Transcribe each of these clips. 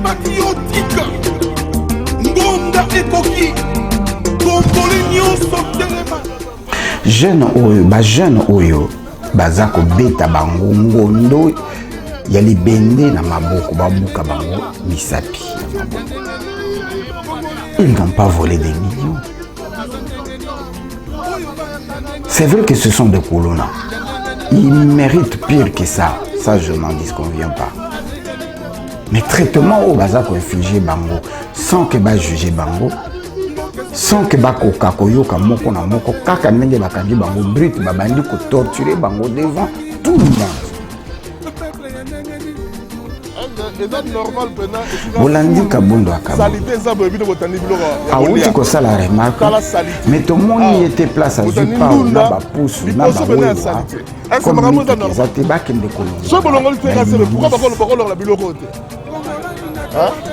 patriotique ngonda ekoki komboli nyonso telema jeune oyo baza kobeta bango ngondo ya libende na maboko babuka bango misapi na maboko. Ils n'ont pas volé des millions. C'est vrai que ce sont des colonnades. Ils méritent pire que ça. Ça, je n'en disconviens pas. Mais traitement au bazar pour infliger bango, sans que ba juger bango, sans que ba koka koyoka moko na moko, kaka nenge bakandi bango brut, babandi ko torturer bango devant tout le monde. Bolandi kabundo akabu. Ah oui, tu ça la remarque. Mais tout le monde y était place à Zupa ou na ba pousse na ba wewa. Comme nous les atebaki ndekolo.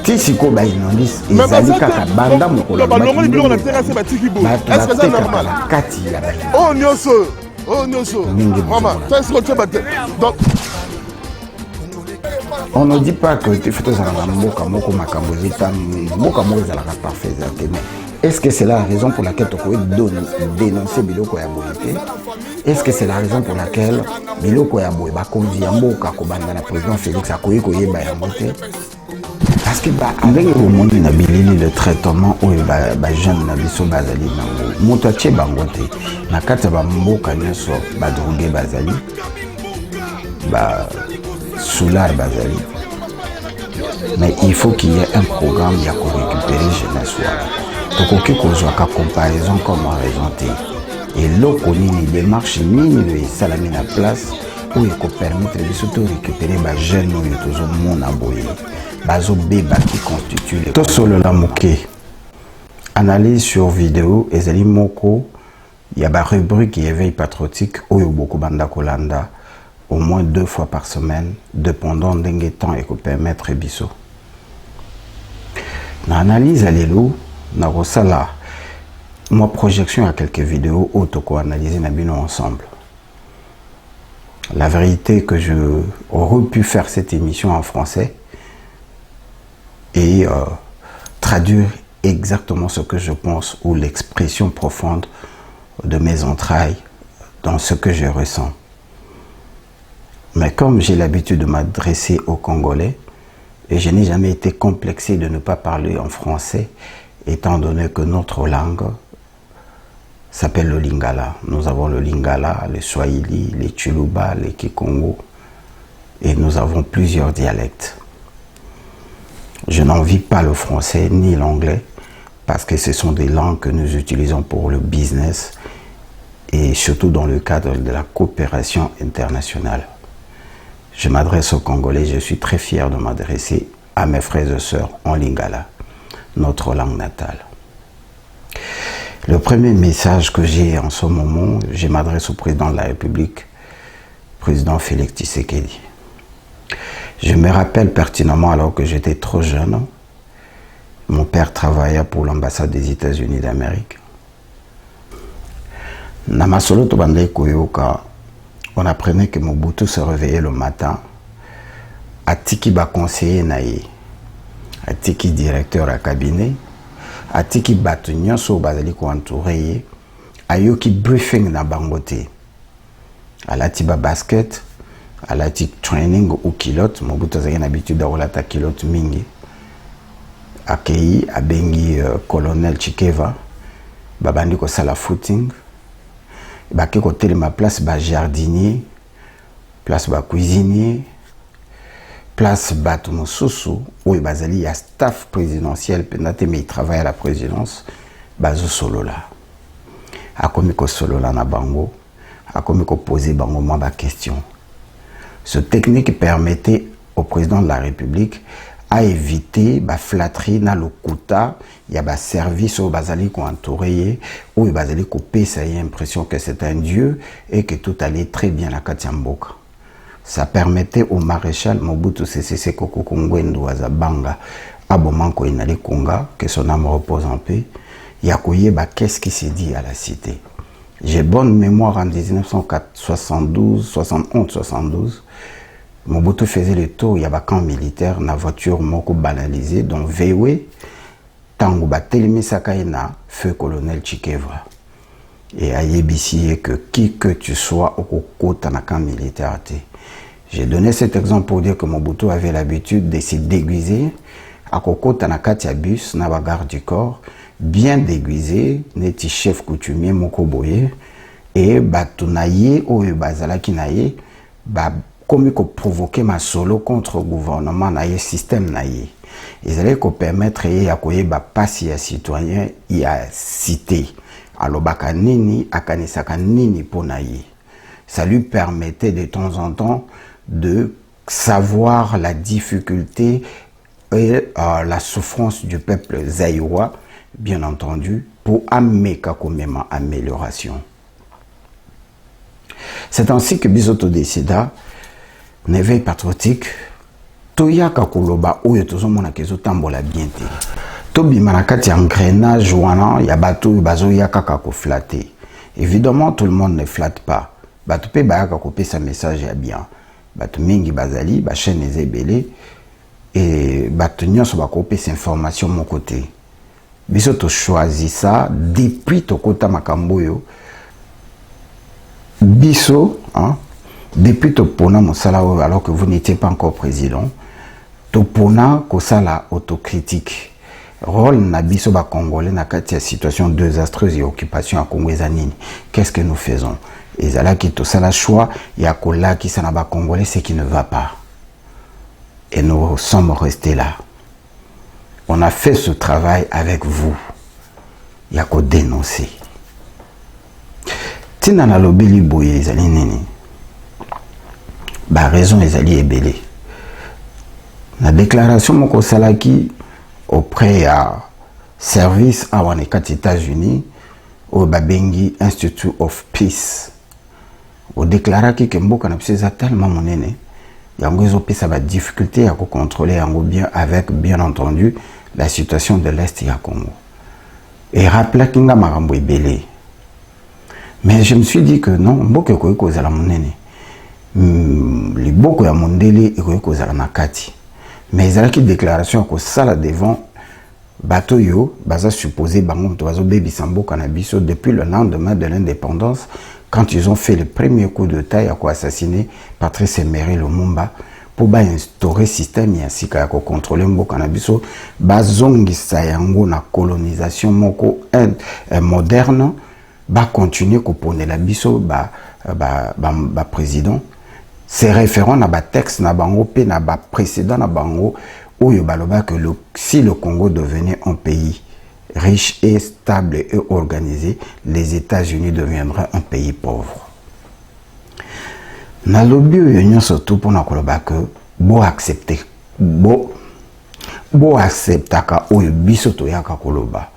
Tisiko ba inondis ezali kaka banda mokolo. Est-ce que c'est normal? Kati ya ba. Oh nyoso. Maman, qu'est-ce que tu batte? Donc on ne dit pas que tu fais tout ça dans mboka moko makambo zita mboka moko za la parfait mais est-ce que c'est la raison pour laquelle tu peux dénoncer biloko ya boyete? Est-ce que c'est la raison pour laquelle biloko ya boye ba konvia mboka ko banda na président Félix akoyi ko yeba ya mbote? Parce que ba ndenge au monde na bilili le traitement oyo ba jeune na biso bazali nango moto atie bango te na kati ba mboka nyonso ba drogué bazali ba Soula et Bazali. Mais il faut qu'il y ait un programme qui a récupérer jeunesse. Donc, il y a une comparaison comme on a et là, on a une démarche minime ça la met en place où il peut permettre de surtout récupérer les jeunes qui sont mon aboyé. Les bébés qui constituent les. Tout solo la moquée. Analyse sur vidéo, et Zali Moko, il y a une rubrique qui éveille patriotique où il y a beaucoup de Kolanda. Au moins 2 fois par semaine, dépendant d'un temps et que permettre biso. Dans l'analyse à l'élo, na rosala, ma projection à quelques vidéos auto-analysées na ensemble. La vérité que je aurais pu faire cette émission en français et traduire exactement ce que je pense ou l'expression profonde de mes entrailles dans ce que je ressens. Mais comme j'ai l'habitude de m'adresser aux Congolais, et je n'ai jamais été complexé de ne pas parler en français, étant donné que notre langue s'appelle le Lingala. Nous avons le Lingala, le Swahili, le Tsholuba, le Kikongo, et nous avons plusieurs dialectes. Je n'envie pas le français ni l'anglais, parce que ce sont des langues que nous utilisons pour le business, et surtout dans le cadre de la coopération internationale. Je m'adresse aux Congolais, je suis très fier de m'adresser à mes frères et sœurs en Lingala, notre langue natale. Le premier message que j'ai en ce moment, je m'adresse au président de la République, président Félix Tshisekedi. Je me rappelle pertinemment alors que j'étais trop jeune, mon père travaillait pour l'ambassade des États-Unis d'Amérique. Namasolo Tobandei Koyoka, on apprenait que Mobutu se réveillait le matin, Atiki ba conseiller naïe, Atiki directeur à cabinet, Atiki batu nyonso bazali ko entouré, ayoki briefing na bangote, alati ba basket, alati training ou kilote, Mobutu azali l'habitude d'aolata kilote mingi, akei abengi colonel Chikeva, babandi ko sala footing, baki côté de ma place ba jardinier, place ba cuisinier, place ba mosusu où bazali ya staff présidentiel pendant mais il travaille à la présidence bazo solola. Akomi ko solola na bango, akomi ko poser bango ma question. Ce technique permettait au président de la République à éviter la flatterie dans le quota, il y a un service au bazali qu'on entouré, où il bazali coupé, ça y a l'impression que c'est un dieu et que tout allait très bien à Katiamboka. Ça permettait au maréchal Mobutu Sese Seko Kongwendo Azabanga, Abomanko Inali Konga, que son âme repose en paix, Yakoye, qu'est-ce qui s'est dit à la cité? J'ai bonne mémoire en 1972, 71, 72. Mobutu faisait le tour, il y avait un camp militaire, na voiture moko banalisée, donc VW, tango batelemi sakaye na feu colonel Chikevra. Et à Yébissi, que qui que tu sois au côté na camp militaire. J'ai donné cet exemple pour dire que Mobutu avait l'habitude de se déguiser à côté na katia bus, na bagarre du corps, bien déguisé, neti chef coutumier moko boye, et batunaye ou bazala kinaye, ba comme ko provoquer ma solo contre le gouvernement naye système naye. Ils allaient ko permettre ya koye ba passi ya citoyen ya cité. Alors baka nini akanisaka nini po naye. Ça lui permettait de temps en temps de savoir la difficulté et la souffrance du peuple zaïrois, bien entendu, pour amener même amélioration. C'est ainsi que Bisoto décida, un éveil patriotique, toyaka koloba oyo tozomona kezo tambola bien te. Tobi manakati engrenage wana ya bato bazo yaka ko flatter. Évidemment, tout le monde ne flatte pas. Bato pe bayaka couper sa message ya bien. Bato mingi bazali, ba chaîne ezebele et bato nyonso ba couper cette information mon côté. Bisoto choisit ça depuis tokota makambo yo. Biso, hein, depuis topona mosala alors que vous n'étiez pas encore président, topona kosala autocritique. Rôle na biso ba congolais na kati ya situation désastreuse et occupation à Congo ezanini. Qu'est-ce que nous faisons? Ezala ki tosala choix ya kola ki sana ba congolais ce qui ne va pas. Et nous sommes restés là. On a fait ce travail avec vous. Ya ko dénoncer. Tina na lobeli boye ezali nini? Ba raison ezali ebele. La déclaration moko salaki auprès à service à les États-Unis au Babengi Institute of Peace. Au déclaré que mboka na pesa tellement monene. Yango ezopesa ba difficulté à contrôler yango bien avec bien entendu la situation de l'Est ya Congo. Et rappela kinga marambo ebele. Mais je me suis dit que non, mboka ko ekozala monene. Les boko ya mondele ekozala na kati. Mais il y a une déclaration que ça devant bateau yo baza supposé bango toazo baby sambo cannabis depuis le lendemain de l'indépendance quand ils ont fait le premier coup de taille à quoi assassiner Patrice Emery Lumumba pour instaurer système ya sika ya ko contrôler mbo cannabis bazongisa yango na colonisation moko moderne ba continuer ko poner la biso ba président. Ces référents na ba texte na bango pe na ba précédent na bango oyo baloba que si le Congo devenait un pays riche et stable et organisé, les États-Unis deviendraient un pays pauvre. Na lobi oyo nyonso tout pour na koloba que bo accepter bo acceptaka oyo biso to yaka koloba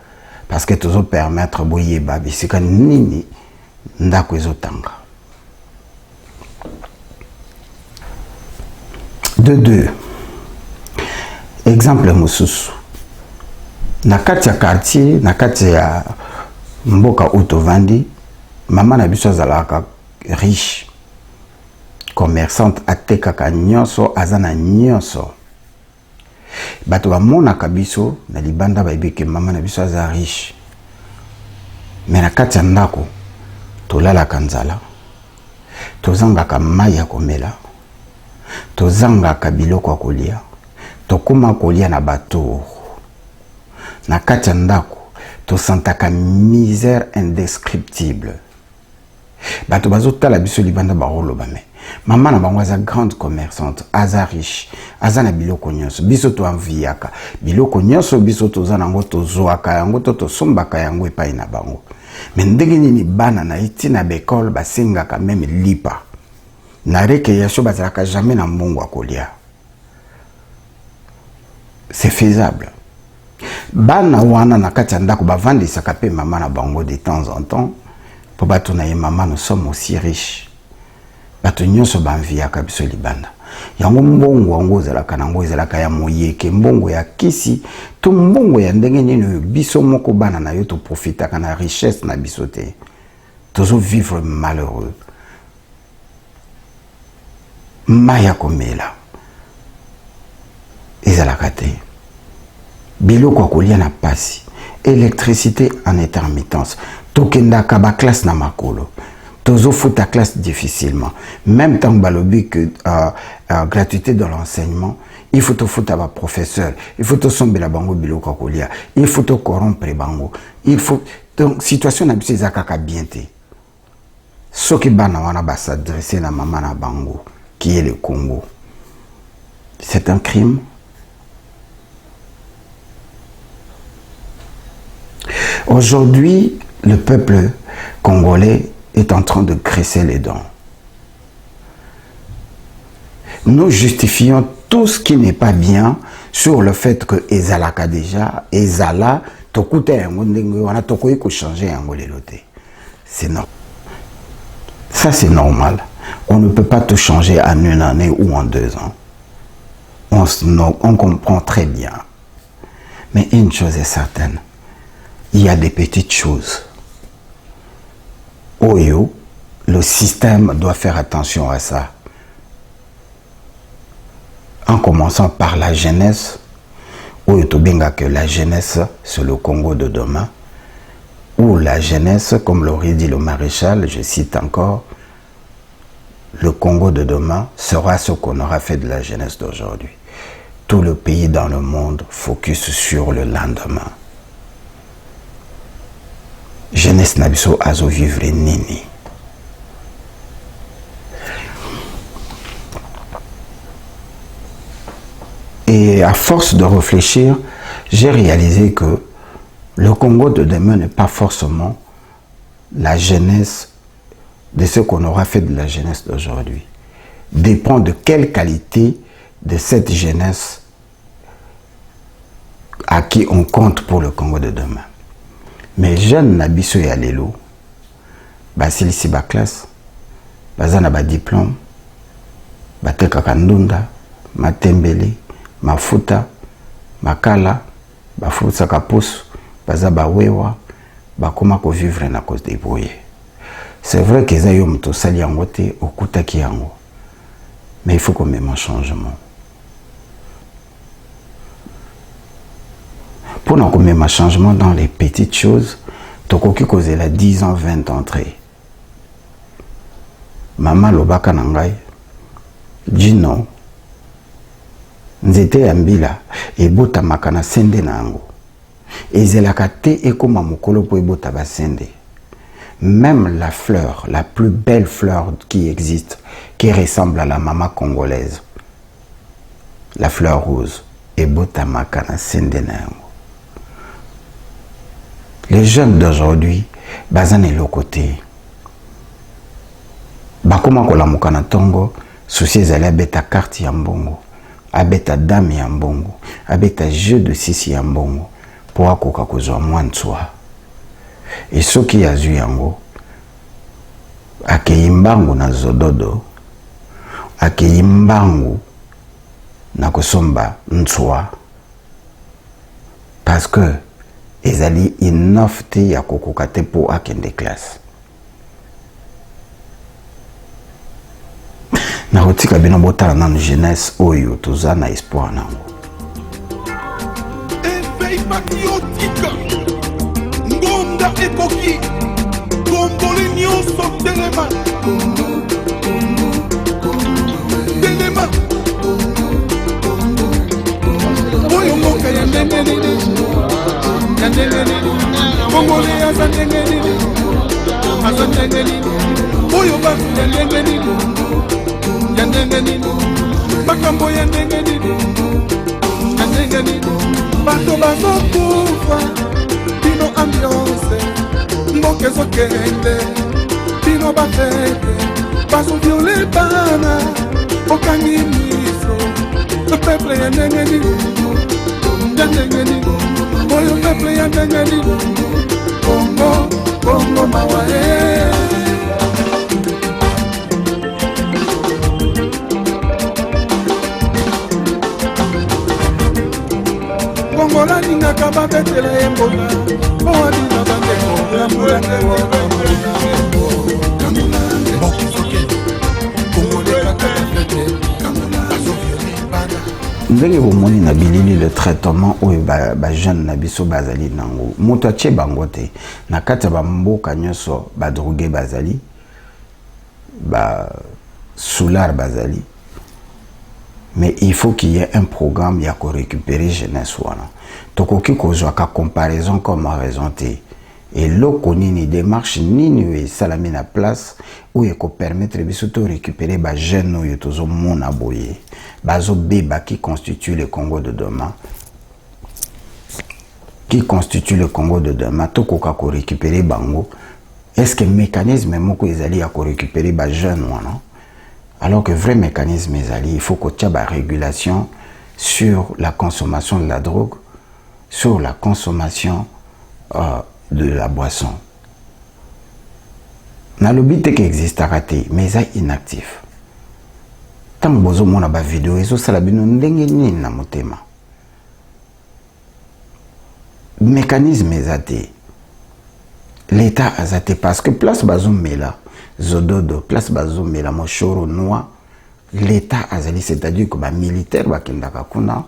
parce que tozo permettre boyeba bisika nini ndako ezotanga. De deux. Exemple mosusu. Na kati ya quartier, na kati ya mboka utovandi, mama na biso azalaka riche. Commerçante atekaka nyonso, azana nyonso. Bato bamonaka biso na libanda baibeke mama na biso aza riche. Mais na kati ya ndako, tolalaka nzala. Tozangaka mai ya komela. Tozangaka biloko kolia. Tokuma kolia na bato. Na kati ya ndako, tosantaka misère indescriptible. Bato bazotala biso libanda baroloba me. Mama na bango aza grande commerçante, aza riche, aza na biloko nyonso. Biso to enviaka. Biloko nyonso biso toza nango tozwaka yango to tosombaka yango epai na bango. Mais ndenge nini bana na iti na bekol basengaka même lipa. Na récréation bazalaka jamais na mbongo kolia. C'est faisable. Bana wana na kati ya ndako bavandisaka pe mama na bango de temps en temps. Po bato na ye mama nous sommes aussi riches. Bato nyonso banviaka biso libanda. Yango mbongo wango ezalaka nango ezalaka ya moyeke, mbongo ya kisi, to mbongo ya ndenge nini biso moko bana na yo to profitaka na richesse na biso te. Tozo vivre malheureux. maya komela ezalaka te biloko kolia na pasi électricité en intermittence tokendaka ba classe na makolo tozo futa classe difficilement même tant balobi que gratuité dans l'enseignement il faut te foutre à professeur il faut te sombela bango biloko kolia il faut te corrompre bango il faut donc situation na biso ezaka bien te soki bana wana ba s'adresser na maman na bango qui est le Congo c'est un crime. Aujourd'hui, le peuple congolais est en train de graisser les dents. Nous justifions tout ce qui n'est pas bien sur le fait que ezalaka déjà, ezala, tokuta yango ndenge wana tokoyi ko changer yango lelote. C'est normal. Ça c'est normal. On ne peut pas tout changer en une année ou en 2 ans. On comprend très bien. Mais une chose est certaine. Il y a des petites choses. Oyo, le système doit faire attention à ça. En commençant par la jeunesse. Oyo tobenga que la jeunesse, c'est le Congo de demain. Ou la jeunesse, comme l'aurait dit le maréchal, je cite encore, le Congo de demain sera ce qu'on aura fait de la jeunesse d'aujourd'hui. Tout le pays dans le monde focus sur le lendemain. Jeunesse nabiso azo vivre nini. Et à force de réfléchir, j'ai réalisé que le Congo de demain n'est pas forcément la jeunesse de ce qu'on aura fait de la jeunesse d'aujourd'hui. Dépend de quelle qualité de cette jeunesse à qui on compte pour le Congo de demain. Mais jeunes nabiso ya lelo basilisi ba classe bazana ba diplôme batekaka ndunda matembele mafuta makala bafusaka poso baza bawewa bakoma ko vivre na cause des brouillés. C'est vrai que ça yo mto sali yango te okutaki yango. Mais il faut qu'on mette un changement. Pour qu'on mette un changement dans les petites choses, tokoki causer la 10 ans, 20 entrées. Maman lobaka nangai, Gino, nzete ya mbila, ebota makana sende na yango. Ezelaka te ekoma mokolo po ebota ba sende. Même la fleur, la plus belle fleur qui existe, qui ressemble à la maman congolaise, la fleur rose, ebota makana sende na yango. Les jeunes d'aujourd'hui, bazane le côté. Bakoma kola mukana tongo, souci zali abeta carte ya mbongo, abeta dame ya mbongo, abeta jeu de sisi ya mbongo, po akoka kozwa mwanswa. Et soki azwi yango, akeyimbangu na zododo, akeyimbangu na kosomba nswa. Parce que ezali inof te ya kokoka te po akende classe. Na rotika bino botala nanu jeunesse oyo toza na espoir nango. Éveil patriotique, ngonda ekoki, komboli nyonso telema. Telema. Oyo moka ya ndenge nini, ya ndenge nini, komboli ya ndenge nini, asa ndenge nini, oyo basi ya ndenge nini, ya ndenge nini, makambo ya ndenge nini, ya ndenge nini, bato bazokufa, bino ambiance, mboka ezokende, bino bafete, bazoviole bana, okangi miso, le peuple ya ndenge nini, ya ndenge nini, oyo peuple ya ndenge nini, Congo, Congo mawae. Kongola ningaka babetela embona owadina bandeko yambulande wona bokisoke kongole kaka fete ndenge bomoni na bilili le traitement oyo ba jeune na biso bazali nango moto atie bango te na kati ya bamboka nyonso badroge bazali soulard bazali. Mais il faut qu'il y ait un programme ya ko récupérer jeunesse wana tokoki kozwa ka comparaison comme raison te et loko nini démarche nini salami na place où il ko permettre biso to récupérer ba jeune oyo tozo mona boye bazo beba qui constitue le Congo de demain, tokoka ko récupérer bango. Est-ce que mécanisme moko ezali ya ko récupérer ba jeune wana? Alors que vrai mécanisme ezali, il faut qu'il y ait une régulation sur la consommation de la drogue, sur la consommation de la boisson. Dans le but qui existe à rater, mais c'est inactif. Tant que vous avez une vidéo, vous avez une motema. Mécanisme ezate. L'État a zate parce que place bazum là. Zododo, place bazum la mochoro noir, l'État azali, c'est-à-dire que les militaires bakendaka kuna,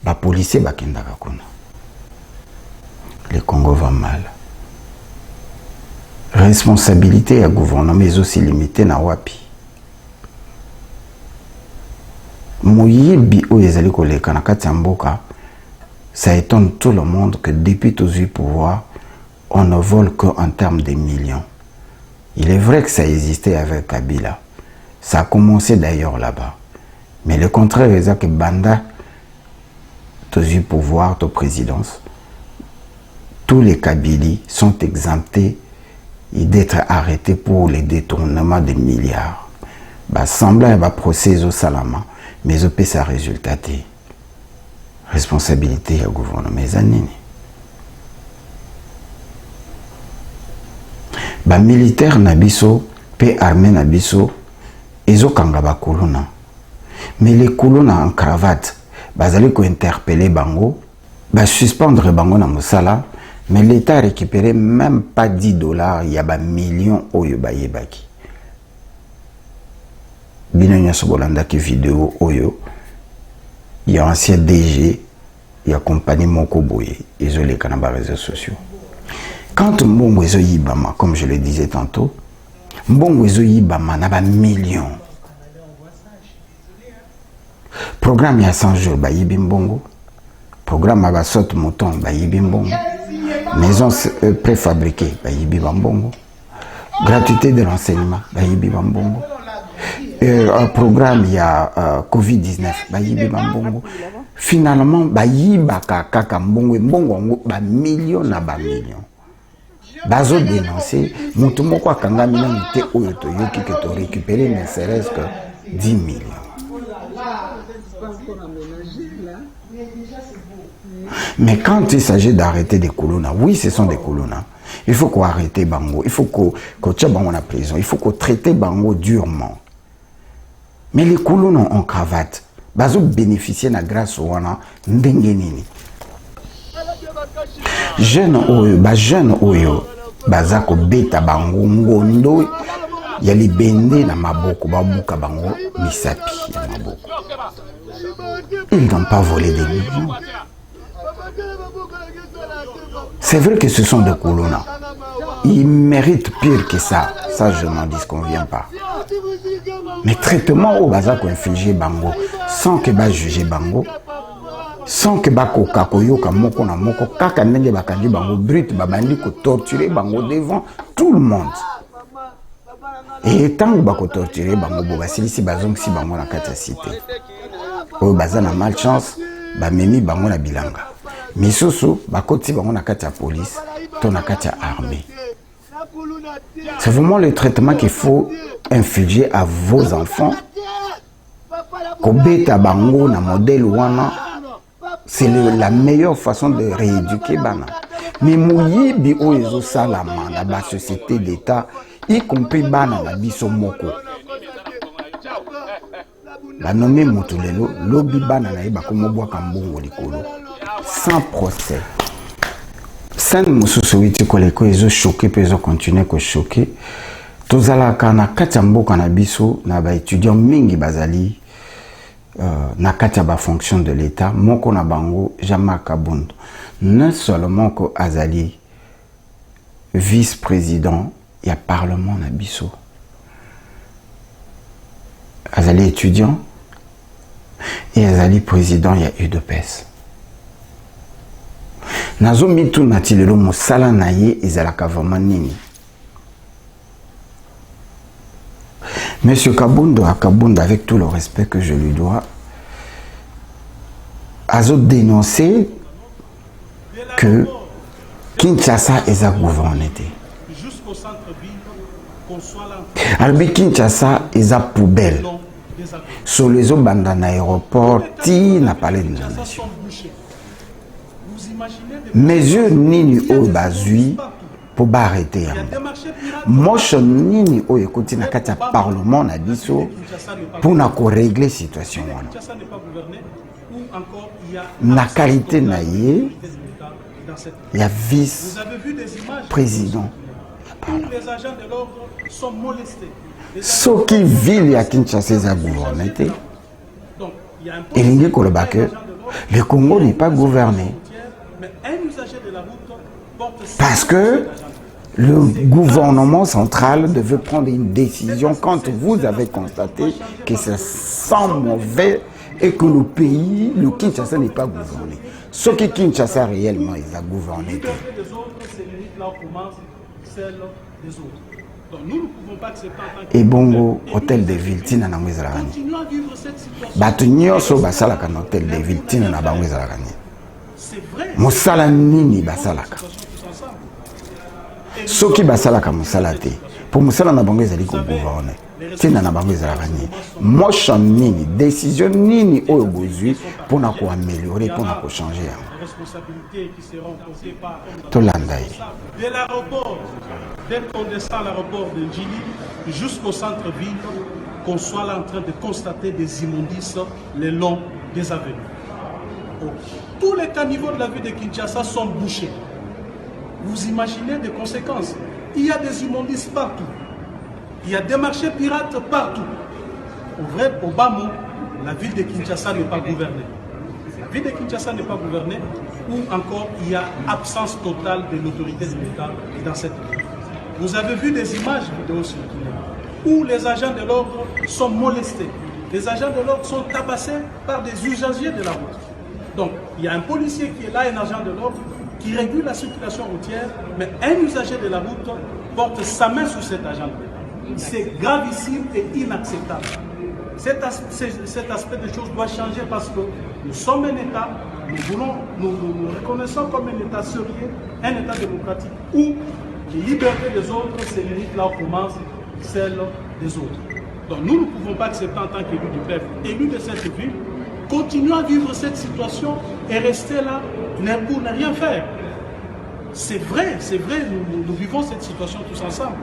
les policiers bakendaka kuna. Le Congo va mal. Responsabilité à gouvernement, mais aussi limitée na wapi. Moyibi ou ezali koleka na kati ya mboka, ça étonne tout le monde que depuis tous les pouvoirs, on ne vole qu'en termes de millions. Il est vrai que ça existait avec Kabila. Ça a commencé d'ailleurs là-bas. Mais le contraire est que Banda, tous les pouvoirs, toute présidence, tous les Kabylis sont exemptés d'être arrêtés pour les détournements de milliards. Semblant un procès au Salama, mais au pays ça résultat. Responsabilité du gouvernement. Ba militaire na biso pe armée na biso ezokanga ba kolona mais les kolona en cravate bazali ko interpeller bango ba suspendre bango na mosala mais l'état récupéré même pas $10 ya ba millions oyo ba yebaki bino nyoso bolanda ki vidéo oyo ya ancien DG ya compagnie moko boye ezoleka na ba réseaux sociaux. Quand Mbongo ezo yibama, comme je le disais tantôt, Mbongo ezo yibama na ba millions. Programme ya 100 jours ba yibi Mbongo. Programme ba saute mouton ba yibi Mbongo. Maison préfabriquée ba yibi Mbongo. Gratuité de l'enseignement ba yibi Mbongo. Un programme ya Covid-19 ba yibi Mbongo. Finalement ba yibaka kaka Mbongo ba millions na ba millions. Bazo dénoncer, mutumo kwa kanga minamite oyoto yoki que to récupérer ne serait-ce que 10 millions. Mais quand il s'agit d'arrêter des colons, oui, ce sont des colons. Il faut qu'on arrête Bango, il faut qu'on tire Bango en prison, il faut qu'on traite Bango durement. Mais les colons en cravate, bazo bénéficier na grâce au wana ndengenini. Jeune oyo, bazako beta bango ngondo ya libende na maboko babuka bango misapi ya maboko. Ils n'ont pas volé des millions. C'est vrai que ce sont des colons. Ils méritent pire que ça. Ça, je n'en disconviens pas. Mais traitement au bazako infligé bango sans que ba juger bango, sans que bako kakoyoka moko na moko kaka ndenge bakandi bango brut babandi ko torturer bango devant tout le monde. Et tant que bako torturer bango bo basilisi bazong si bango na kati ya cité. O bazana malchance ba memi bango na bilanga. Misusu bakoti bango na kati ya police to na kati ya armée. C'est vraiment le traitement qu'il faut infliger à vos enfants. Kobeta bango na modèle wana. C'est la meilleure façon de rééduquer bana. Mais moyibi oyezo salama na ba société d'état, y compris bana na biso moko. La nommé Motulelo, lobi bana na iba komo bwa kambongo likolo. Sans procès. Sen mususu witi koleko ezo choqué pe ezo continuer ko choquer. Tozala kana kati ya mboka na biso na ba étudiants mingi bazali na kati ya ba fonction de l'État moko na bango Jean-Marc Kabund non seulement que azali vice-président il y a parlement na biso azali étudiant et azali président il y a UDPS nazo mitu natilelo mosala na ye ezalaka vraiment nini. Monsieur Kabundo, avec tout le respect que je lui dois, a dénoncé que Kinshasa est à gouverner. Alors Kinshasa est à poubelle. Sur les eaux bandan aéroport, ti n'a pas les nation. Mesure nini au bazui pour arrêter. Motion nini o ekoti na kati ya parlement na biso pour na ko régler situation wana. Na qualité na ye ya vice président. Les agents de l'ordre sont molestés. Soki ville ya Kinshasa za gouverner. Elingi koloba que le Congo n'est pas gouverné. Parce que le gouvernement central devait prendre une décision quand vous avez constaté que ça sent mauvais et que le pays, le Kinshasa n'est pas gouverné. Ce qui Kinshasa réellement, il a gouverné. Et bongo, hôtel de ville, tina na mwezalakani. Batu nyoso basalaka na hôtel de ville, tina na bamwezalakani. Mosala nini basalaka. Soki basalaka mosala te. Pour mosala na bango ezali ko gouverner. Tina na bango ezalakani. Motion nini, décision nini oyo bozui pour na ko améliorer, pour na ko changer. Tolandai. De l'aéroport, dès qu'on descend à l'aéroport de Djili jusqu'au centre-ville, qu'on soit là en train de constater des immondices le long des avenues. Tous les caniveaux de la ville de Kinshasa sont bouchés. Vous imaginez des conséquences. Il y a des immondices partout. Il y a des marchés pirates partout. Au bas mot, la ville de Kinshasa n'est pas gouvernée. La ville de Kinshasa n'est pas gouvernée, ou encore il y a absence totale de l'autorité de l'État dans cette ville. Vous avez vu des images vidéo circuler où les agents de l'ordre sont molestés. Les agents de l'ordre sont tabassés par des usagers de la route. Donc, il y a un policier qui est là, un agent de l'ordre, qui régule la circulation routière, mais un usager de la route porte sa main sur cet agent. C'est gravissime et inacceptable. Cet aspect de choses doit changer parce que nous sommes un État, nous reconnaissons comme un État sérieux, un État démocratique où les libertés des autres, c'est limite là où commence celle des autres. Donc nous ne pouvons pas accepter en tant qu'élus du peuple, élus de cette ville, continuer à vivre cette situation et rester là pour ne rien faire. C'est vrai, nous vivons cette situation tous ensemble.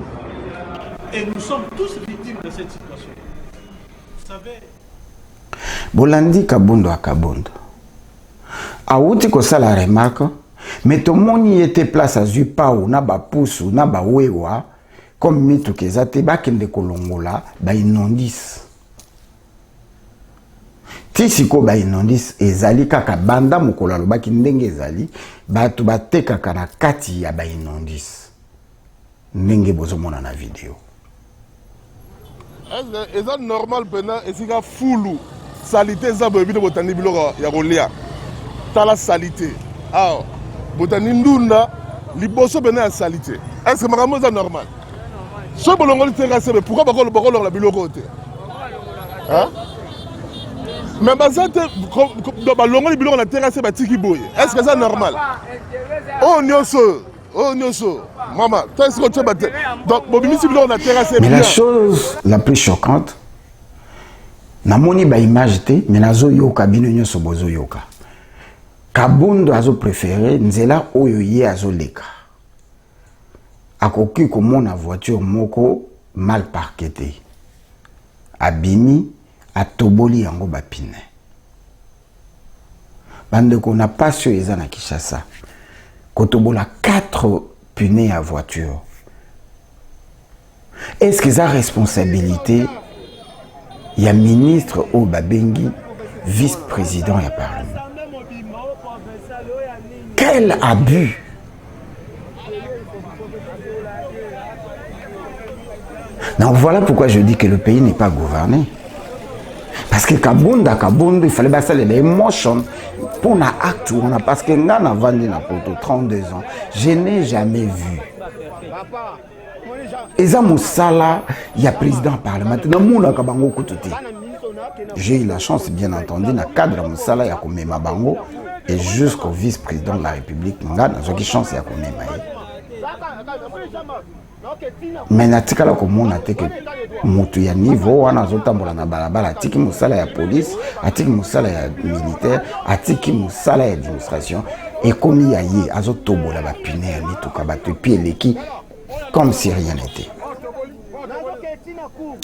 Et nous sommes tous victimes de cette situation. Vous savez... Bolandi Kabundo à Kabundo. Aouti ko sala remarque, mais tout le monde y était place à Zupa ou na ba pousse ou na ba wewa, comme mitu kezate ba kende kolongola ba inondis. Tisiko ba inondis ezali kaka banda mukola lobaki ndenge ezali batu bateka kana kati ya ba inondis. Ndenge bozomona na vidéo. Est-ce normal pendant et c'est foulou salité ça bébé de botani biloko ya kolia tala salité ah botani ndunda liboso pendant la salité est-ce que makambo ça normal so bolongo li terrasse pourquoi bakolo la biloko te hein mais bazate balongo li biloko na terrasse batiki boye est-ce que ça normal oh nyoso maman qu'est-ce que tu batte donc bobimisi biloko na terrasse mais la chose la plus choquante namoni ba image te mais nazo yoka bino nyoso bozo yoka Kabundo azo préféré nzela oyo ye azo leka akoki komona voiture moko mal parquetée abimi atoboli yango bapine bande ko na passion eza na Kinshasa kotobola 4 pneus à voiture. Est-ce que ça responsabilité il y a ministre au Babengi vice-président et parlement. Quel abus! Donc voilà pourquoi je dis que le pays n'est pas gouverné. Parce que Kabunda, il fallait passer les émotions pour un acte. Parce que Ngana a vendu pour 32 ans. Je n'ai jamais vu. Et ça, Moussala, il y a président parlementaire. J'ai eu la chance, bien entendu, dans le cadre de Moussala, il y a comme Mabango. Et jusqu'au vice-président de la République, Ngana, j'ai eu chance, il y a comme mais natikala komona te ke mutu ya niveau wana azotambola na balabala atiki mosala ya police atiki mosala ya militaire atiki mosala ya administration ekomi ya ye azotobola bapine ya mituka bato epi eleki comme si rien n'était.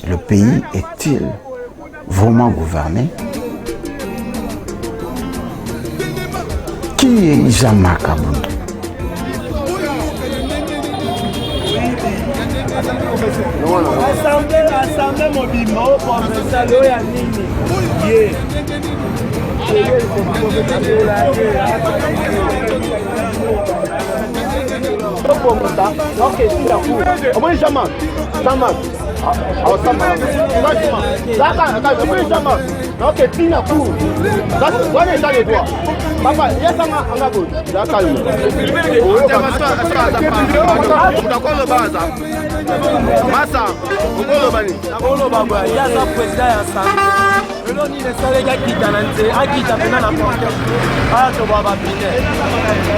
Le pays est-il vraiment gouverné? Qui est Jean-Marc Kabunda? Assemblée mobile pour ça le ya nini ye OK c'est ça Massa, Okolo Bani. Okolo Baba, il y a un président ensemble. Le nom il est salé qui danse, à qui t'a fait la porte. Ah, tu vas pas finir.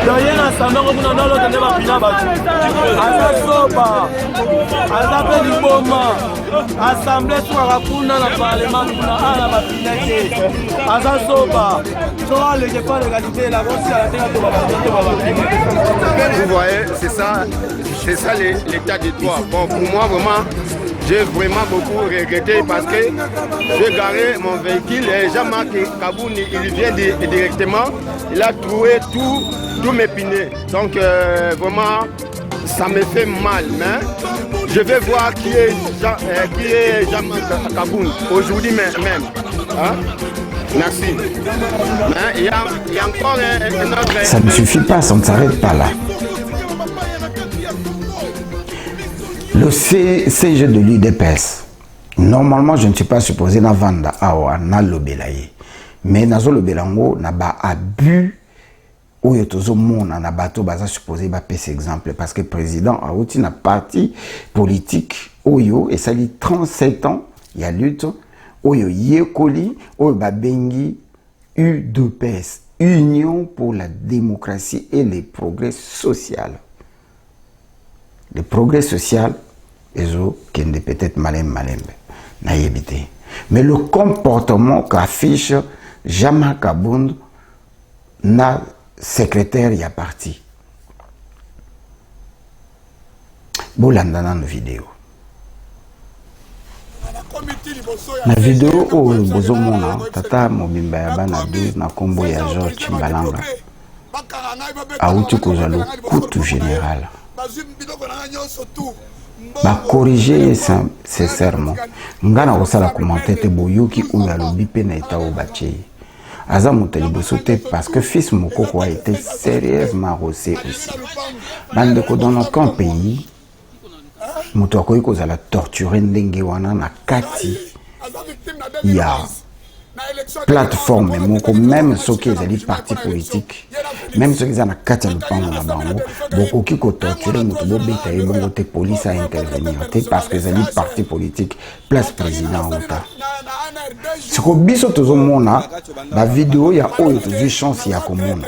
Il y a un ensemble, on a l'autre de ma pina battu. Asa soba. Asa pe du boma. Assemblée sur la puna na parlement na ala ba pina. Asa soba. Toi le que pas l'égalité la Russie à la terre de Baba. Vous voyez, c'est ça l'état de droit. Bon, pour moi, vraiment, j'ai vraiment beaucoup regretté parce que j'ai garé mon véhicule et Jean-Marc Kabouni, il vient directement, il a trouvé tous mes pinés. Donc, vraiment, ça me fait mal. Mais je vais voir qui est Jean-Marc Kabouni aujourd'hui même. Hein? Merci. Hein? Il y a encore un autre... Ça ne suffit pas, ça ne s'arrête pas là. Le CG de l'UDPS, normalement je ne suis pas supposé na vanda awa na lobelaye, mais nazo lobelango na ba abus oyo tozo mona na bato baza supposé ba pese exemple parce que président a outi na parti politique oyo et ça dit 37 ans il y a lutte oyo yekoli oyo ba bengi UDPS, Union pour la démocratie et le progrès social. Le progrès social, qui est peut-être malembe, mais le comportement qu'affiche Jean-Marc Kabunda, na secrétaire y a parti. Bolanda dans la vidéo. La vidéo où bozomona tata mobimba ya bana 12 na kombo ya George Chimbalanga a outi kozalo kutu général. Ba corriger sincèrement. Ngana kosala commentaire te boyoki ou alobi pe na eta o bache. Aza moteli bosote parce que fils Mokoko a été sérieusement rossé aussi. Bande ko dans notre pays, moto akoyi kozala torturer ndenge wana na kati ya plateforme moko même ceux qui ont des partis politiques même ceux qui ont kati ya lupango na bango bokoki ko torturer moto bobeta ye bongo te police a intervenir te parce que les partis politiques place président ota siko biso tozomona ba vidéo ya oyo tozi chance ya komona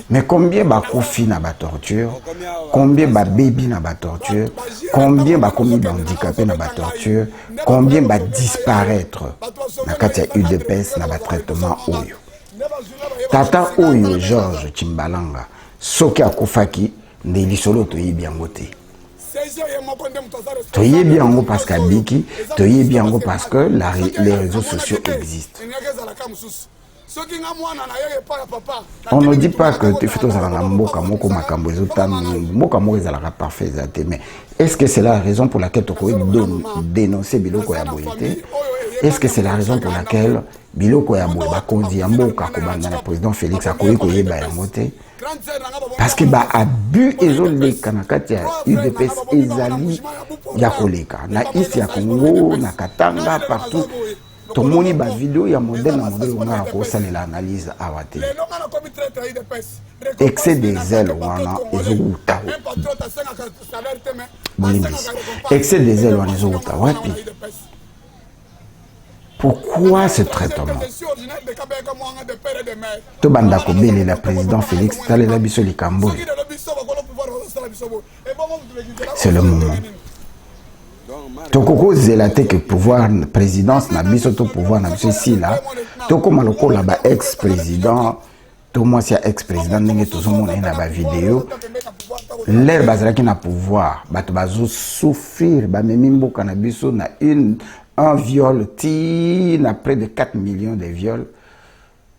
mais combien ba kofi na ba torture, combien ba baby na ba torture, combien ba komi ba handicapé na ba torture, combien ba disparaître na kati ya UDPS na ba traitement oyo. Tata oyo George Chimbalanga soki akufaki nde lisolo toyebi yango te. Toyebi yango parce qu'abiki, toyebi yango parce que les réseaux sociaux existent. On ne dit pas que tu fais tout ça dans la mboka moko makambo ezotami mboka moko ezalaka parfait ezate mais est-ce que c'est la raison pour laquelle tu peux dénoncer biloko ya boyete Est-ce que c'est la raison pour laquelle biloko ya boye bakonzi ya mboka kobanda na président Félix akoyi koyeba yango te? Parce que ba abus ezoleka na kati ya UDPS ezali ya koleka na isi ya Congo na Katanga partout. Tomoni ba vidéo ya modèle na modèle on a kosalela analyse awate. Excès des ailes wana ezouta. Excès des ailes wana ezouta wapi? Pourquoi ce traitement? Tobanda kobele la président Félix talela biso likambo. C'est le moment. Tokoko zélate que pouvoir présidence na biso to pouvoir na biso ici là. Toko maloko la ba ex-président, to moi si ex-président ndenge tozomona na ba vidéo. L'air bazalaki na pouvoir, bato bazo souffrir ba memi mboka na biso na un viol na près de 4 millions de viols.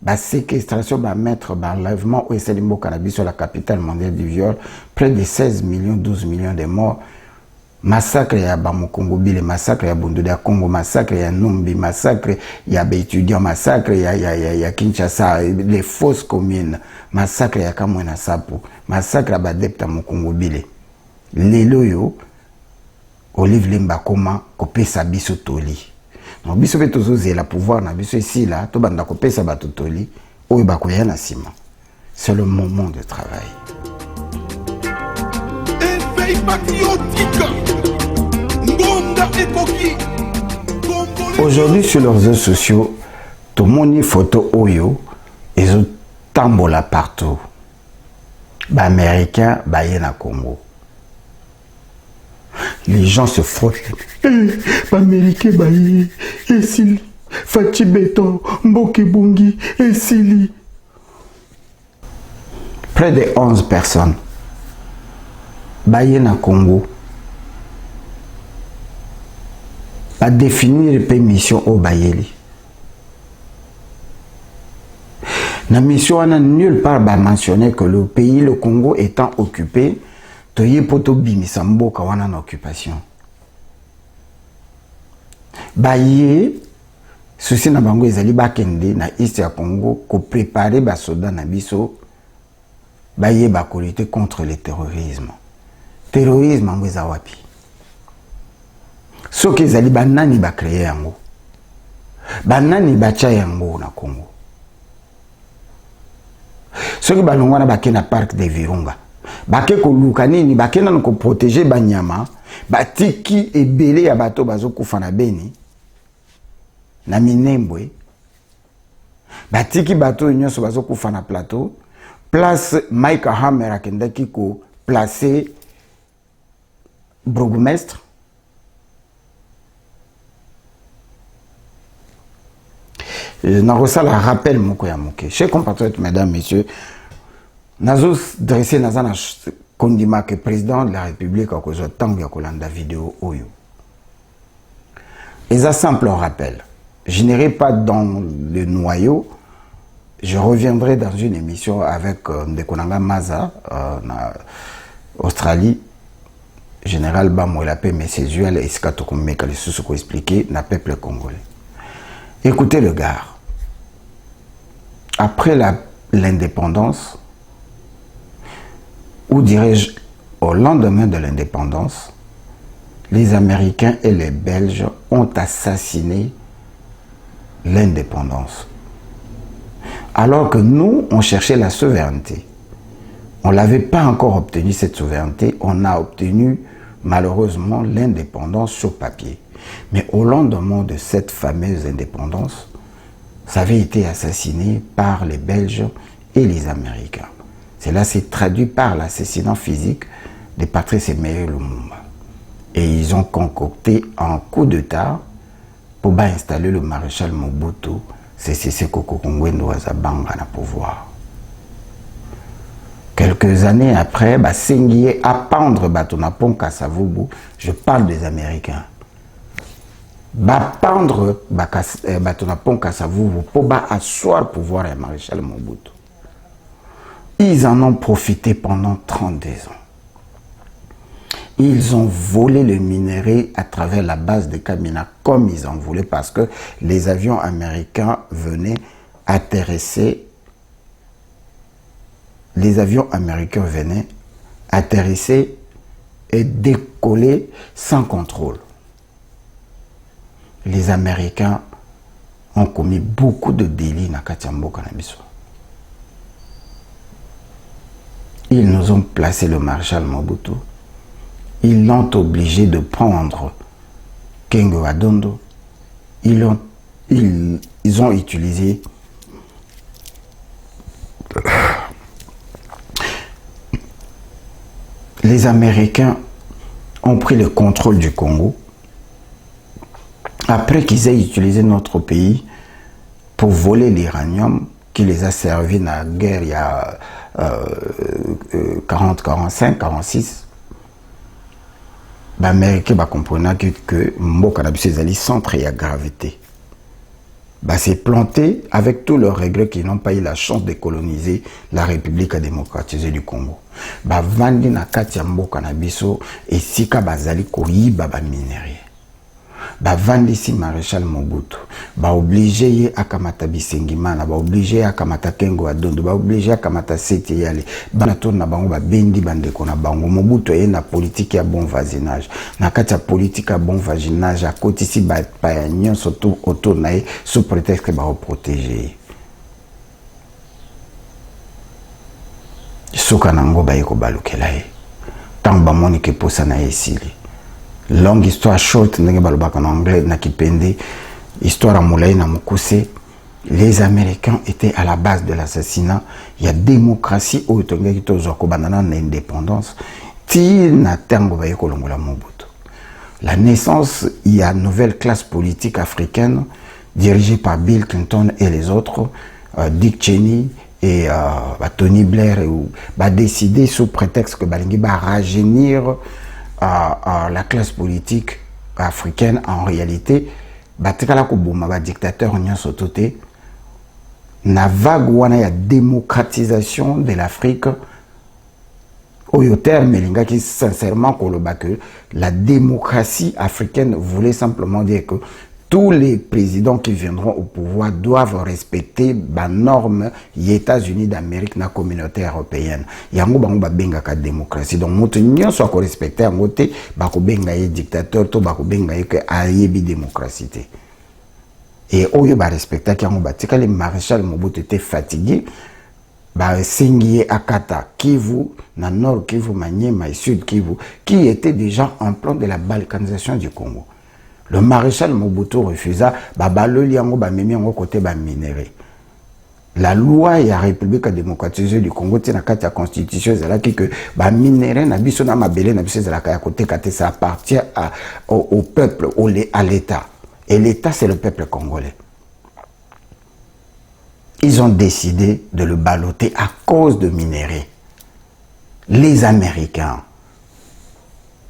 Ba séquestration ba mettre ba enlèvement au Selimbo Cannabis sur la capitale mondiale du viol, près de 16 millions 12 millions de morts. Massacre ya Bamokongo Bile, massacre ya Bunduda Congo, massacre ya Numbi, massacre ya étudiants, massacre ya Kinshasa, les fausses communes, massacre ya Kamwena Sapo, massacre ya Badepta Mokongo Bile. Lelo yo Olive Lemba Koma kopesa biso toli. Donc biso pe tozoze la pouvoir na biso ici là, to banda kopesa bato toli, oyo bakoya na sima. C'est le moment de travail. Éveil patriotique. Ngonda ekoki. Aujourd'hui sur leurs réseaux sociaux, tout le monde photo oyo, ils ont tambola partout. Ba américain, ba yena Congo. Les gens se frottent. Américain baye, esili, Fachi Beto, Mboke Bungi, esili. Près de 11 personnes. Baye na Congo. Pas définir les mission au Bayeli. La mission n'a nulle part mentionné que le pays, le Congo, étant occupé, toye poto bimisa mboka wana na occupation. Baye souci na bango ezali bakende na East ya Congo ko préparer ba soda na biso baye ba ko lutter contre le terrorisme. Terrorisme ngo eza wapi? Soki ezali banani ba créer yango. Banani ba cha yango na Congo. Soki balongwa na bakena parc de Virunga. Bake ko luka nini bakena ko protéger banyama batiki ebele ya bato bazokufa na Beni na Minembwe batiki bato nyonso bazokufa na plateau place Mike Hammer akendaki ko placer bourgmestre na rosala rappel moko ya moke. Chers compatriotes, mesdames, messieurs, nazo dressé nazana kondima que président de la République a causé tant de kolanda vidéo oyo. Et ça simple rappel. Je n'irai pas dans le noyau. Je reviendrai dans une émission avec Ndekonanga Maza en Australie. Général Bamouelape Messézuel et Skatokoumé Kalissousoko expliqué na peuple congolais. Écoutez le gars. Après l'indépendance, ou dirais-je au lendemain de l'indépendance, les Américains et les Belges ont assassiné l'indépendance. Alors que nous, on cherchait la souveraineté. On n'avait pas encore obtenu cette souveraineté, on a obtenu malheureusement l'indépendance sur papier. Mais au lendemain de cette fameuse indépendance, ça avait été assassiné par les Belges et les Américains. Cela s'est traduit par l'assassinat physique de Patrice Emery Lumumba. Et ils ont concocté un coup d'État pour installer le maréchal Mobutu Sese Seko Ngwendo Wazabanga na pouvoir. Quelques années après, Sengié à pendre Batonapon Kasavubu, je parle des Américains. Pendre Batonapon Kasavubu pour asseoir le pouvoir du maréchal Mobutu. Ils en ont profité pendant 32 ans. Ils ont volé le minerai à travers la base de Kamina comme ils en voulaient parce que les avions américains venaient atterrisser. Les avions américains venaient atterrisser et décoller sans contrôle. Les Américains ont commis beaucoup de délits dans Katiambo Canabiso. Ils nous ont placé le maréchal Mobutu. Ils l'ont obligé de prendre Kengo Adondo. Ils ont utilisé les Américains ont pris le contrôle du Congo après qu'ils aient utilisé notre pays pour voler l'uranium qui les a servi dans la guerre il y a 40, 45, 46. Les Américains comprennent que Mboka Nabisezali centre et à gravité. C'est planté avec tous leurs regrets qu'ils n'ont pas eu la chance de coloniser la République démocratisée du Congo. Vandi na kati ya mboka na biso esika bazali koyiba ba minerie. Vandi si maréchal Mobutu. Obligé ye akamata Bisengimana, obligé akamata Kengo Adondo, obligé akamata Sete Yale. Banato na bango bendi bandeko na bango. Mobutu ye na politique ya bon voisinage. Na kati ya politique ya bon voisinage a koti si ba nyon surtout autour na ye sous prétexte que ba protéger. Soka nango ba yeko balukela ye. Tamba moni ke posa na esili. Longue histoire short, ndenge balobaka en anglais na kipende, histoire à moulay na mukuse. Les Américains étaient à la base de l'assassinat. Il y a démocratie au tongi tozoko banana na indépendance. Ti na tango ba yeko longola Mobutu. La naissance, il y a une nouvelle classe politique africaine dirigée par Bill Clinton et les autres, Dick Cheney et Tony Blair, décidé sous prétexte que Balingi va rajeunir la classe politique africaine. En réalité, batikala ko boma dictateur nyon sototé na vague wana ya démocratisation de l'Afrique. Au terme melinga qui sincèrement koloba que la démocratie africaine voulait simplement dire que tous les présidents qui viendront au pouvoir doivent respecter les normes des États-Unis d'Amérique, la communauté européenne. Yango bango ba benga ka démocratie. Donc moto nyon soit ko respecter en côté ba ko benga ye dictateur to ba ko benga ye que ayebi démocratie. Et oyo ba respecter yango ba tika le maréchal Mobutu était fatigué. Ba sengiye akata Kivu na nord Kivu, Maniema et sud Kivu qui était déjà en plan de la balkanisation du Congo. Le maréchal Mobutu refusa, baloli yango memi yango côté minerai. La loi et la République démocratisée du Congo tina kati ya constitution zalaki que minerai na biso na mabele na biso zalaka ya côté kate, ça appartient au peuple, à l'État. Et l'État c'est le peuple congolais. Ils ont décidé de le balloter à cause de minerai. Les Américains.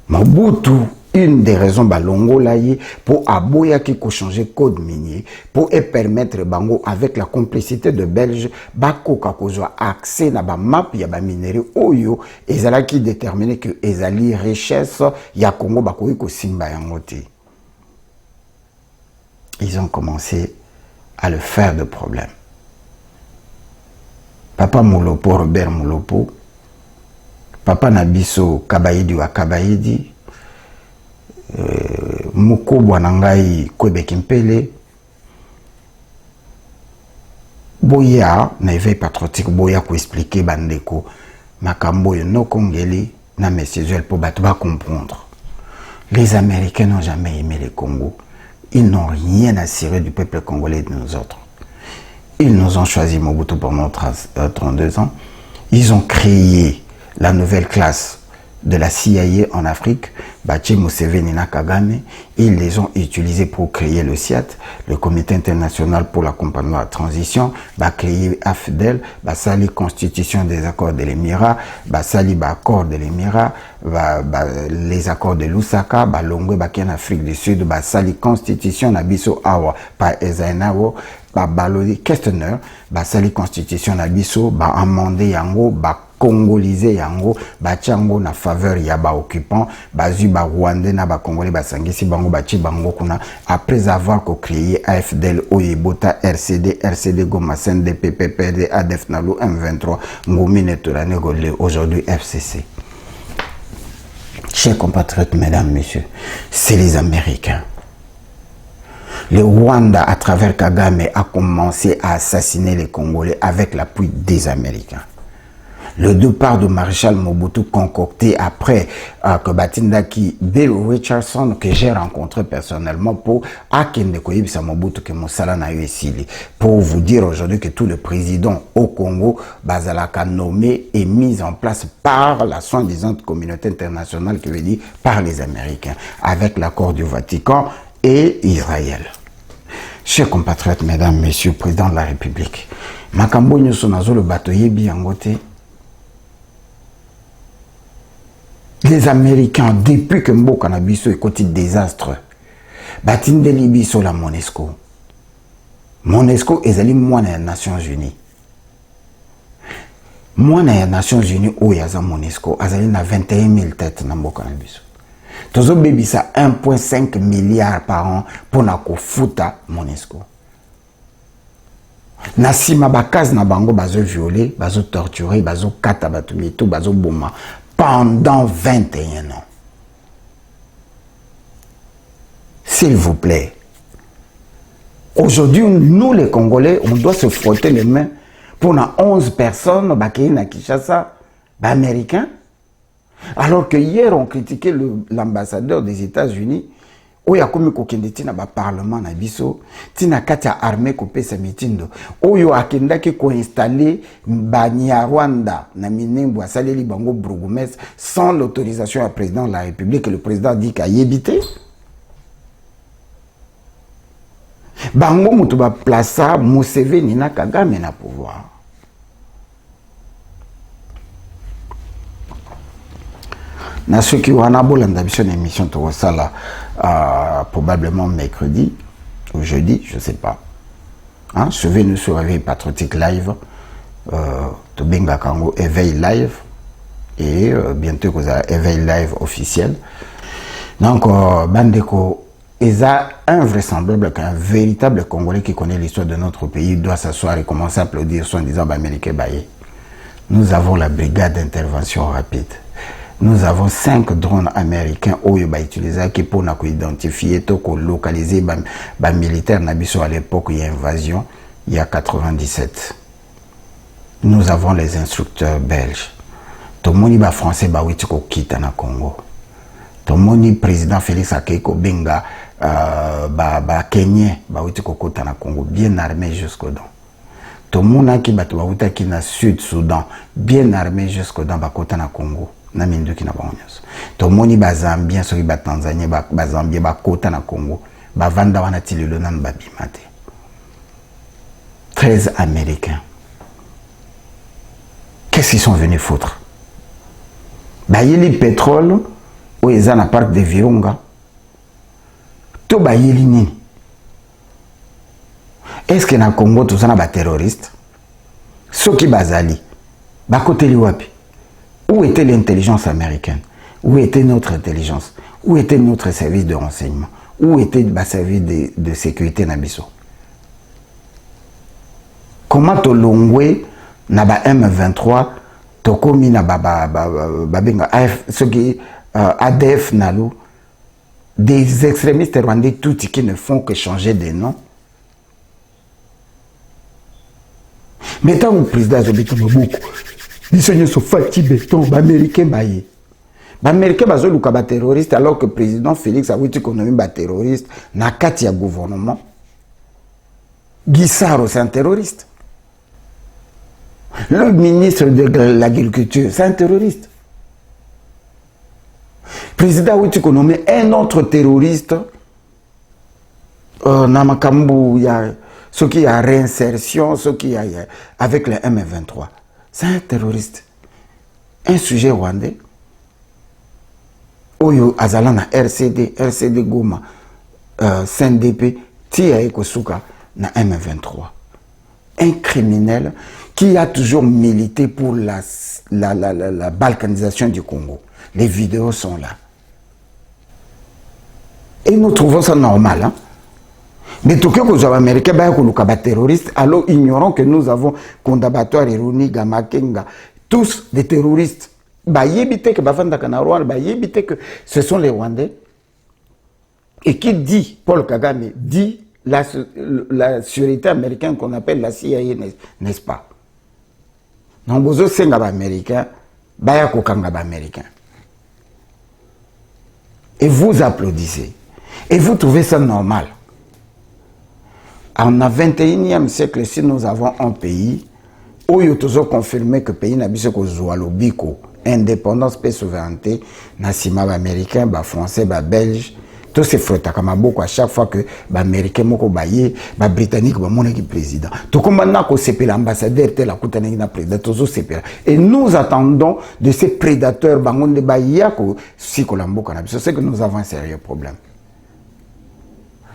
Mobutu, une des raisons balongo laye pour aboya qui ko changer code minier pour permettre bango avec la complicité de Belges bako kakozwa accès na ba map ya ba minerai oyo ezala qui déterminer que ezali richesse ya Congo bako ko simba yango te. Ils ont commencé à le faire de problème. Papa Molopo, Robert Molopo, Papa Nabiso Kabayidi wa Kabayidi, Moko Bwanangai Kwebe Kimpele, Boya, na éveil patriotique, Boya ko expliquer bandeko, Makambo no Congolais, na messieurs pour battre comprendre. Les Américains n'ont jamais aimé le Congo. Ils n'ont rien à cirer du peuple congolais et de nous autres. Ils nous ont choisi Mobutu pendant 32 ans. Ils ont créé la nouvelle classe de la CIA en Afrique, Bachi Museveni na Kagame. Ils les ont utilisés pour créer le CIAT, le Comité international pour l'accompagnement à la transition, créer AFDEL, sali constitution des accords de l'Émirat, sali accords de l'Émirat, les accords de Lusaka, Longwe en Afrique du Sud, sali constitution Nabiso Awa, Ezainawo, balodi questionnaire, sali constitution Nabiso, amendé yango, congolais yango bachango na faveur ya ba occupant bazui ba rwandais na ba congolais basangisi bango bachi bango kuna après avoir créé AFDL oyebota RCD Goma CNDP PPRD ADF Nalu M23 Ngumi Netorane Golé aujourd'hui FCC. Chers compatriotes, mesdames, messieurs, c'est les Américains. Le Rwanda, à travers Kagame, a commencé à assassiner les Congolais avec l'appui des Américains. Le départ de Maréchal Mobutu concocté après que Batindaki Bill Richardson, que j'ai rencontré personnellement pour Akende Koyebisa Mobutu que Moussala na Yuesili, pour vous dire aujourd'hui que tout le président au Congo, Bazalaka nommé et mis en place par la soi-disant communauté internationale, qui veut dire par les Américains, avec l'accord du Vatican et Israël. Chers compatriotes, mesdames, messieurs, président de la République, Makambo Nyosonazo le bateau Yebi Angote. Les Américains, depuis que Mboka Nabiso est côté désastre, Batinde Libiso la Monesco. Monesco est allé moins des Nations Unies. Moins des Nations Unies où il y a Monesco, azali na 21 000 têtes na Mboka Nabiso. Tozo bebisa 1,5 milliard par an pour na kofuta Monesco. Nasima bakaz na bango bazo violer, bazo torturer, bazo kata batumito, bazo boma. Pendant 21 ans. S'il vous plaît. Aujourd'hui, nous les Congolais, on doit se frotter les mains pour 11 personnes qui sont à Kinshasa, américains. Alors que hier, on critiquait l'ambassadeur des États-Unis. Oya komi kokende na ba parlement na biso tina kati ya armée kopé sa mitindo oyo akenda ki ko installer Banyarwanda na Minembwe asaleli bango bourgmestre sans l'autorisation du président de la République. Le président dit qu'a yébité bango mutu ba plaça Museveni na Kagame na pouvoir. Na ceux qui ont une émission probablement mercredi ou jeudi, je ne sais pas. Hein? Suivez-nous sur Éveil Patriotique Live, Tobenga Kango Éveil Live, et bientôt vous avez Éveil Live officiel. Donc, Bandeko, il a invraisemblable qu'un véritable Congolais qui connaît l'histoire de notre pays doit s'asseoir et commencer à applaudir en disant Américain Baye. Nous avons la brigade d'intervention rapide. Nous avons 5 drones américains utilisés pour identifier et localiser les militaires à l'époque il y a invasion, il y a 97. Nous avons les instructeurs belges. Tout le monde français qui est au Congo. Tout le monde président Félix Akeiko Benga Kenyan qui Congo, bien armé jusqu'au dents. Tout le monde qui est au Sud-Soudan, bien armé jusqu'au dents, na Congo. Na minduki na banonyos to moni bazambien soki ba Tanzanie ba Zambie ba kota na Congo ba vanda wana tilelo nan ba bimate 13 Américains. Qu'est-ce qu'ils sont venus foutre? Ba yeli pétrole ou eza na parc de Virunga to ba yeli nini? Est-ce que na Congo tout ça na ba terroriste soki bazali ba koteli wapi? Où était l'intelligence américaine? Où était notre intelligence? Où était notre service de renseignement? Où était le service de sécurité Nabiso? Comment to longwe na ba M23 to komi na benga ce qui ADF Nalu des extrémistes rwandais tout qui ne font que changer de nom? Mais tant que le président Zobito beaucoup les seigneurs sont fatigués, les Américains baillés. Les Américains sont des terroristes alors que le président Félix a dit qu'on a un terroriste dans le gouvernement. Guissaro, c'est un terroriste. Le ministre de l'Agriculture, c'est un terroriste. Le président a dit qu'on a un autre terroriste. Namakambu, il y a ce qui a réinsertion, ce qui a avec le M23. C'est un terroriste. Un sujet rwandais. Oyo Azalana RCD Goma, CNDP, Tia Ekosuka, na M23. un criminel qui a toujours milité pour la balkanisation du Congo. Les vidéos sont là. Et nous trouvons ça normal. Hein? Mais tout ce que les Américains sont terroristes, alors ignorons que nous avons Kondabatoire, Ironi, Gamakenga, tous des terroristes. Que ce sont les Rwandais. Et qui dit, Paul Kagame, dit la sécurité américaine qu'on appelle la CIA, n'est-ce pas? Non, vous êtes américain, américain. Et vous applaudissez. Et vous trouvez ça normal. En 21e siècle, si nous avons un pays où il y a toujours confirmé que le pays n'a pas de indépendance et souveraineté, national américain, français, belge, tous ces frottes à chaque fois que les Américains sont les Britanniques sont les présidents. Tout comme maintenant que c'est l'ambassadeur tel la président, et nous attendons de ces prédateurs c'est que nous avons un sérieux problème.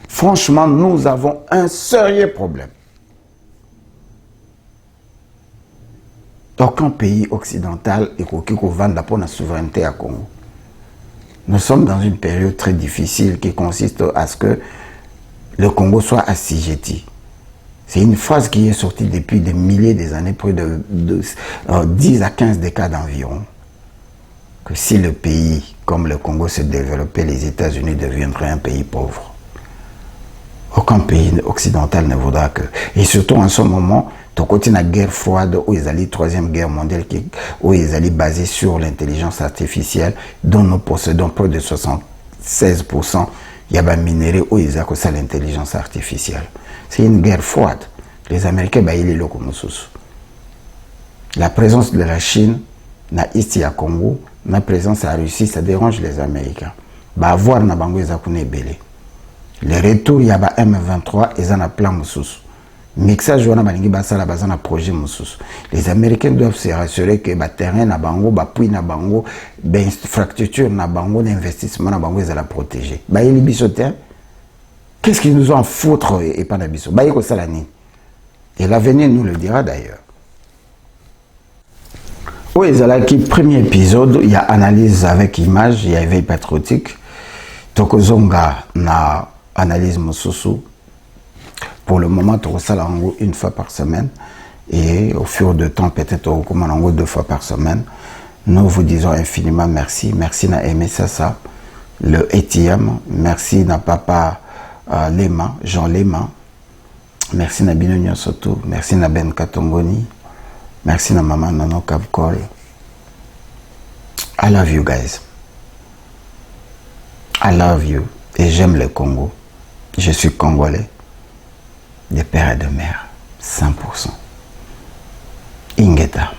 Franchement, nous avons un sérieux problème. Aucun pays occidental est qui vend pour la souveraineté à Congo. Nous sommes dans une période très difficile qui consiste à ce que le Congo soit assujetti. C'est une phrase qui est sortie depuis des milliers d'années, près de 10 à 15 décades environ. Que si le pays, comme le Congo se développait, les États-Unis deviendraient un pays pauvre. Aucun pays occidental ne voudra que. Et surtout en ce moment, tu côté la guerre froide où ils allaient, troisième guerre mondiale, où ils allaient basée sur l'intelligence artificielle, dont nous possédons près de 76%. Il y a des minéraux où ils ont ça l'intelligence artificielle. C'est une guerre froide. Les Américains, ils sont comme nous. La présence de la Chine, ici à Congo, la présence à la Russie, ça dérange les Américains. Voir na bango ils belé. Le retour, il y a M23, ils ont un plan moussous. Mixage, on a un projet moussous. Les Américains doivent se rassurer que le terrain na bango, le puits na bango, l'infrastructure na bango, l'investissement na bango, ils ont protéger. Les bisotins, qu'est-ce qu'ils nous ont à foutre et pas na biso? Et l'avenir nous le dira d'ailleurs. Oui, le premier épisode, il y a analyse avec image, il y a éveil patriotique. Tokozonga na analyse Moussousou. Pour le moment, tu reçois une fois par semaine. Et au fur du temps, peut-être au recommande 2 fois par semaine. Nous vous disons infiniment merci. Merci na aimé ça. Le ATM. Merci na papa Lema, Jean Lema. Merci na Binonio Soto. Merci na Ben Katongoni. Merci na maman Nono Kapkol. I love you guys. I love you. Et j'aime le Congo. Je suis congolais. De père et de mère. 100%. Ingeta.